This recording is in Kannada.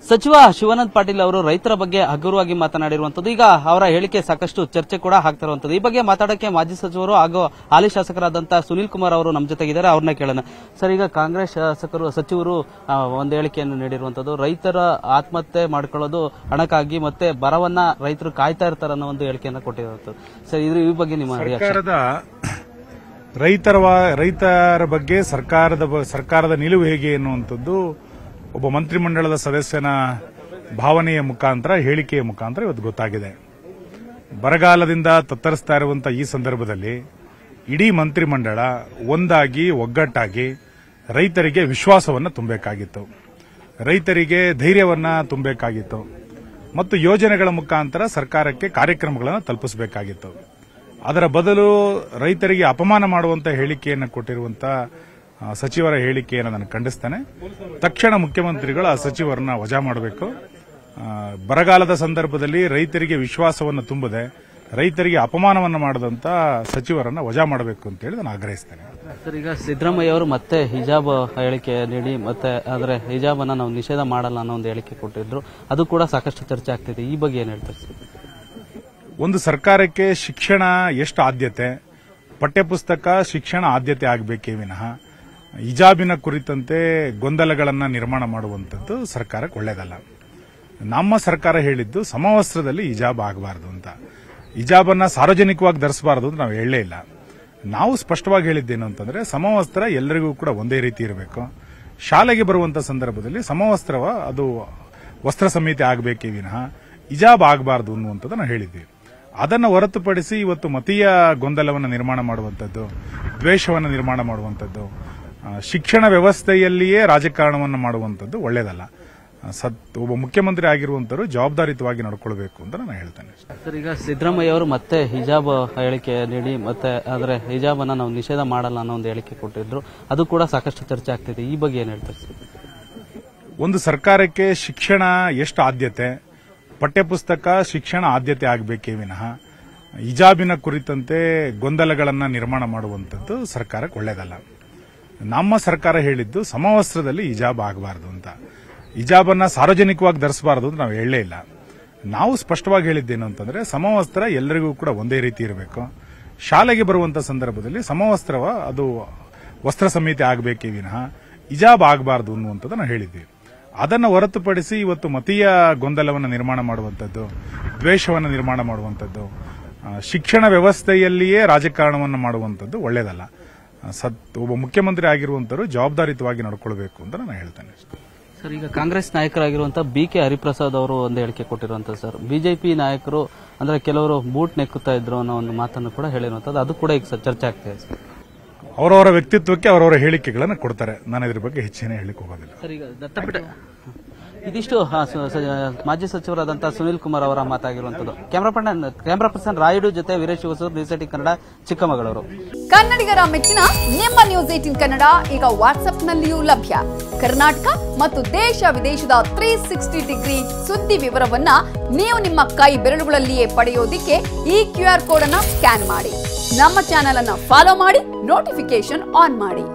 ಸಚಿವ ಶಿವಾನಂದ ಪಾಟೀಲ್ ಅವರು ರೈತರ ಬಗ್ಗೆ ಹಗುರವಾಗಿ ಮಾತನಾಡಿರುವಂತದ್ದು. ಈಗ ಅವರ ಹೇಳಿಕೆ ಸಾಕಷ್ಟು ಚರ್ಚೆ ಕೂಡ ಆಗ್ತಿರುವಂತದ್ದು. ಈ ಬಗ್ಗೆ ಮಾತಾಡಕ್ಕೆ ಮಾಜಿ ಸಚಿವರು ಹಾಗೂ ಹಾಲಿ ಶಾಸಕರಾದಂತಹ ಸುನೀಲ್ ಕುಮಾರ್ ಅವರು ನಮ್ಮ ಜೊತೆಗಿದ್ದಾರೆ. ಅವ್ರನ್ನ ಕೇಳೋಣ. ಸರ್, ಈಗ ಕಾಂಗ್ರೆಸ್ ಸಚಿವರು ಒಂದು ಹೇಳಿಕೆಯನ್ನು ನೀಡಿರುವಂತದ್ದು, ರೈತರ ಆತ್ಮಹತ್ಯೆ ಮಾಡ್ಕೊಳ್ಳೋದು ಹಣಕ್ಕಾಗಿ ಮತ್ತೆ ಬರವನ್ನ ರೈತರು ಕಾಯ್ತಾ ಇರ್ತಾರೆ ಅನ್ನೋ ಒಂದು ಹೇಳಿಕೆಯನ್ನು ಕೊಟ್ಟಿರುವಂತದ್ದು. ಸರ್, ಈ ಬಗ್ಗೆ ನಿಮ್ಮ ರೈತರ ಬಗ್ಗೆ ಸರ್ಕಾರದ ನಿಲುವು ಹೇಗೆ ಎನ್ನುವಂಥದ್ದು ಒಬ್ಬ ಮಂತ್ರಿಮಂಡಲದ ಸದಸ್ಯನ ಭಾವನೆಯ ಮುಖಾಂತರ, ಹೇಳಿಕೆಯ ಮುಖಾಂತರ ಇವತ್ತು ಗೊತ್ತಾಗಿದೆ. ಬರಗಾಲದಿಂದ ತತ್ತರಿಸ್ತಾ ಇರುವಂತಹ ಈ ಸಂದರ್ಭದಲ್ಲಿ ಇಡೀ ಮಂತ್ರಿಮಂಡಲ ಒಂದಾಗಿ ಒಗ್ಗಟ್ಟಾಗಿ ರೈತರಿಗೆ ವಿಶ್ವಾಸವನ್ನು ತುಂಬಬೇಕಾಗಿತ್ತು, ರೈತರಿಗೆ ಧೈರ್ಯವನ್ನ ತುಂಬಬೇಕಾಗಿತ್ತು ಮತ್ತು ಯೋಜನೆಗಳ ಮುಖಾಂತರ ಸರ್ಕಾರಕ್ಕೆ ಕಾರ್ಯಕ್ರಮಗಳನ್ನು ತಲುಪಿಸಬೇಕಾಗಿತ್ತು. ಅದರ ಬದಲು ರೈತರಿಗೆ ಅಪಮಾನ ಮಾಡುವಂತಹ ಹೇಳಿಕೆಯನ್ನು ಕೊಟ್ಟಿರುವಂತಹ ಸಚಿವರ ಹೇಳಿಕೆಯನ್ನು ನಾನು ಖಂಡಿಸ್ತೇನೆ. ತಕ್ಷಣ ಮುಖ್ಯಮಂತ್ರಿಗಳು ಆ ಸಚಿವರನ್ನ ವಜಾ ಮಾಡಬೇಕು. ಬರಗಾಲದ ಸಂದರ್ಭದಲ್ಲಿ ರೈತರಿಗೆ ವಿಶ್ವಾಸವನ್ನು ತುಂಬದೆ ರೈತರಿಗೆ ಅಪಮಾನವನ್ನು ಮಾಡದಂತ ಸಚಿವರನ್ನ ವಜಾ ಮಾಡಬೇಕು ಅಂತ ಹೇಳಿ ನಾನು ಆಗ್ರಹಿಸ್ತೇನೆ. ಸರ್, ಈಗ ಸಿದ್ದರಾಮಯ್ಯ ಅವರು ಮತ್ತೆ ಹಿಜಾಬ್ ಹೇಳಿಕೆ ನೀಡಿ ಮತ್ತೆ ಆದರೆ ಹಿಜಾಬ್ ಅನ್ನ ನಾವು ನಿಷೇಧ ಮಾಡಲ್ಲ ಅನ್ನೋ ಒಂದು ಹೇಳಿಕೆ ಕೊಟ್ಟಿದ್ರು. ಅದು ಕೂಡ ಸಾಕಷ್ಟು ಚರ್ಚೆ ಆಗ್ತಿದೆ. ಈ ಬಗ್ಗೆ ಏನ್ ಹೇಳ್ತಾರೆ ಸರ್? ಒಂದು ಸರ್ಕಾರಕ್ಕೆ ಶಿಕ್ಷಣ ಎಷ್ಟು ಆದ್ಯತೆ, ಪಠ್ಯಪುಸ್ತಕ ಶಿಕ್ಷಣ ಆದ್ಯತೆ ಆಗಬೇಕೇ ವಿನಃ ಹಿಜಾಬಿನ ಕುರಿತಂತೆ ಗೊಂದಲಗಳನ್ನು ನಿರ್ಮಾಣ ಮಾಡುವಂಥದ್ದು ಸರ್ಕಾರಕ್ಕೆ ಒಳ್ಳೆಯದಲ್ಲ. ನಮ್ಮ ಸರ್ಕಾರ ಹೇಳಿದ್ದು ಸಮವಸ್ತ್ರದಲ್ಲಿ ಹಿಜಾಬ್ ಆಗಬಾರದು ಅಂತ. ಹಿಜಾಬನ್ನ ಸಾರ್ವಜನಿಕವಾಗಿ ಧರಿಸಬಾರದು ಅಂತ ನಾವು ಹೇಳಲೇ ಇಲ್ಲ. ನಾವು ಸ್ಪಷ್ಟವಾಗಿ ಹೇಳಿದ್ದೇನು ಅಂತಂದ್ರೆ, ಸಮವಸ್ತ್ರ ಎಲ್ಲರಿಗೂ ಕೂಡ ಒಂದೇ ರೀತಿ ಇರಬೇಕು. ಶಾಲೆಗೆ ಬರುವಂತಹ ಸಂದರ್ಭದಲ್ಲಿ ಸಮವಸ್ತ್ರವ ಅದು ವಸ್ತ್ರ ಸಂಹಿತೆ ಆಗಬೇಕೇ ವಿನಃ ಹಿಜಾಬ್ ಆಗಬಾರದು ಅನ್ನುವಂಥದ್ದು ನಾವು ಹೇಳಿದ್ದೀವಿ. ಅದನ್ನು ಹೊರತುಪಡಿಸಿ ಇವತ್ತು ಮತೀಯ ಗೊಂದಲವನ್ನು ನಿರ್ಮಾಣ ಮಾಡುವಂಥದ್ದು, ದ್ವೇಷವನ್ನು ನಿರ್ಮಾಣ ಮಾಡುವಂಥದ್ದು, ಶಿಕ್ಷಣ ವ್ಯವಸ್ಥೆಯಲ್ಲಿಯೇ ರಾಜಕಾರಣವನ್ನು ಮಾಡುವಂಥದ್ದು ಒಳ್ಳೆಯದಲ್ಲ. ಒಬ್ಬ ಮುಖ್ಯಮಂತ್ರಿ ಆಗಿರುವಂತರು ಜವಾಬ್ದಾರಿಯುತವಾಗಿ ನಡ್ಕೊಳ್ಬೇಕು ಅಂತ ನಾನು ಹೇಳ್ತೇನೆ. ಸರ್, ಈಗ ಸಿದ್ದರಾಮಯ್ಯ ಅವರು ಮತ್ತೆ ಹಿಜಾಬ್ ಹೇಳಿಕೆ ನೀಡಿ ಮತ್ತೆ ಆದರೆ ಹಿಜಾಬ್ ಅನ್ನ ನಾವು ನಿಷೇಧ ಮಾಡಲ್ಲ ಅನ್ನೋ ಒಂದು ಹೇಳಿಕೆ ಕೊಟ್ಟಿದ್ರು. ಅದು ಕೂಡ ಸಾಕಷ್ಟು ಚರ್ಚೆ ಆಗ್ತಿದೆ. ಈ ಬಗ್ಗೆ ಏನ್ ಹೇಳ್ತಾರೆ ಸರ್? ಒಂದು ಸರ್ಕಾರಕ್ಕೆ ಶಿಕ್ಷಣ ಎಷ್ಟು ಆದ್ಯತೆ, ಪಠ್ಯಪುಸ್ತಕ ಶಿಕ್ಷಣ ಆದ್ಯತೆ ಆಗಬೇಕೇ ವಿನಃ ಹಿಜಾಬಿನ ಕುರಿತಂತೆ ಗೊಂದಲಗಳನ್ನು ನಿರ್ಮಾಣ ಮಾಡುವಂಥದ್ದು ಸರ್ಕಾರಕ್ಕೆ ಒಳ್ಳೆಯದಲ್ಲ. ನಮ್ಮ ಸರ್ಕಾರ ಹೇಳಿದ್ದು ಸಮವಸ್ತ್ರದಲ್ಲಿ ಹಿಜಾಬ್ ಆಗಬಾರದು ಅಂತ. ಹಿಜಾಬನ್ನ ಸಾರ್ವಜನಿಕವಾಗಿ ಧರಿಸಬಾರದು ಅಂತ ನಾವು ಹೇಳಲೇ ಇಲ್ಲ. ನಾವು ಸ್ಪಷ್ಟವಾಗಿ ಹೇಳಿದ್ದೇನು ಅಂತಂದ್ರೆ, ಸಮವಸ್ತ್ರ ಎಲ್ಲರಿಗೂ ಕೂಡ ಒಂದೇ ರೀತಿ ಇರಬೇಕು. ಶಾಲೆಗೆ ಬರುವಂತಹ ಸಂದರ್ಭದಲ್ಲಿ ಸಮವಸ್ತ್ರವ ಅದು ವಸ್ತ್ರ ಸಂಹಿತೆ ಆಗಬೇಕೇ ವಿನಃ ಹಿಜಾಬ್ ಆಗಬಾರದು ಅನ್ನುವಂಥದ್ದು ನಾವು ಹೇಳಿದ್ದೀವಿ. ಅದನ್ನು ಹೊರತುಪಡಿಸಿ ಇವತ್ತು ಮತೀಯ ಗೊಂದಲವನ್ನು ನಿರ್ಮಾಣ ಮಾಡುವಂಥದ್ದು, ದ್ವೇಷವನ್ನು ನಿರ್ಮಾಣ ಮಾಡುವಂಥದ್ದು, ಶಿಕ್ಷಣ ವ್ಯವಸ್ಥೆಯಲ್ಲಿಯೇ ರಾಜಕಾರಣವನ್ನು ಮಾಡುವಂಥದ್ದು ಒಳ್ಳೆಯದಲ್ಲ. ಒಬ್ಬ ಮುಖ್ಯಮಂತ್ರಿ ಆಗಿರುವಂತರು ಜವಾಬ್ದಾರಿಯುತವಾಗಿ ನಡ್ಕೊಳ್ಬೇಕು ಅಂತ ನಾನು ಹೇಳ್ತೇನೆ. ಸರ್, ಈಗ ಕಾಂಗ್ರೆಸ್ ನಾಯಕರಾಗಿರುವಂತಹ BK ಹರಿಪ್ರಸಾದ್ ಅವರು ಒಂದು ಹೇಳಿಕೆ ಕೊಟ್ಟಿರುವಂತದ್ದು. ಸರ್, ಬಿಜೆಪಿ ನಾಯಕರು ಅಂದ್ರೆ ಕೆಲವರು ಬೂಟ್ ನೆಕ್ಕುತ್ತಾ ಇದ್ರು ಅನ್ನೋ ಒಂದು ಮಾತನ್ನು ಕೂಡ ಹೇಳಿರುವಂತದ್ದು. ಅದು ಕೂಡ ಈಗ ಚರ್ಚೆ ಆಗ್ತಿದೆ ಸರ್. ಅವರವರ ವ್ಯಕ್ತಿತ್ವಕ್ಕೆ ಅವರವರ ಹೇಳಿಕೆಗಳನ್ನು ಕೊಡ್ತಾರೆ. ನಾನು ಇದ್ರ ಬಗ್ಗೆ ಹೆಚ್ಚೇನೆ ಹೇಳಿಕ್ಕೆ ಹೋಗೋದಿಲ್ಲ. ಸರ್, ಈಗ ದತ್ತಪೀಠ ಇದಿಷ್ಟು ಮಾಜಿ ಸಚಿವರಾದಂತಹ ಸುನೀಲ್ ಕುಮಾರ್ ಅವರ ಮಾತಾಗಿರುವಂತದ್ದು. ಕ್ಯಾಮರಾ ಪರ್ಸನ್ ರಾಯುಡು ಜೊತೆ ವೀರೇಶ್ ಹೊಸೂರು, ನ್ಯೂಸ್18 ಕನ್ನಡ, ಚಿಕ್ಕಮಗಳೂರು. ಕನ್ನಡಿಗರ ಮೆಚ್ಚಿನ ನಿಮ್ಮ ನ್ಯೂಸ್18 ಕನ್ನಡ ಈಗ ವಾಟ್ಸ್ಆಪ್ನಲ್ಲಿಯೂ ಲಭ್ಯ. ಕರ್ನಾಟಕ ಮತ್ತು ದೇಶ ವಿದೇಶದ 360 ಡಿಗ್ರಿ ಸುದ್ದಿ ವಿವರವನ್ನ ನೀವು ನಿಮ್ಮ ಕೈ ಬೆರಳುಗಳಲ್ಲಿಯೇ ಪಡೆಯೋದಿಕ್ಕೆ ಈ QR ಕೋಡ್ ಅನ್ನ ಸ್ಕ್ಯಾನ್ ಮಾಡಿ. ನಮ್ಮ ಚಾನೆಲ್ ಅನ್ನ ಫಾಲೋ ಮಾಡಿ, ನೋಟಿಫಿಕೇಶನ್ ಆನ್ ಮಾಡಿ.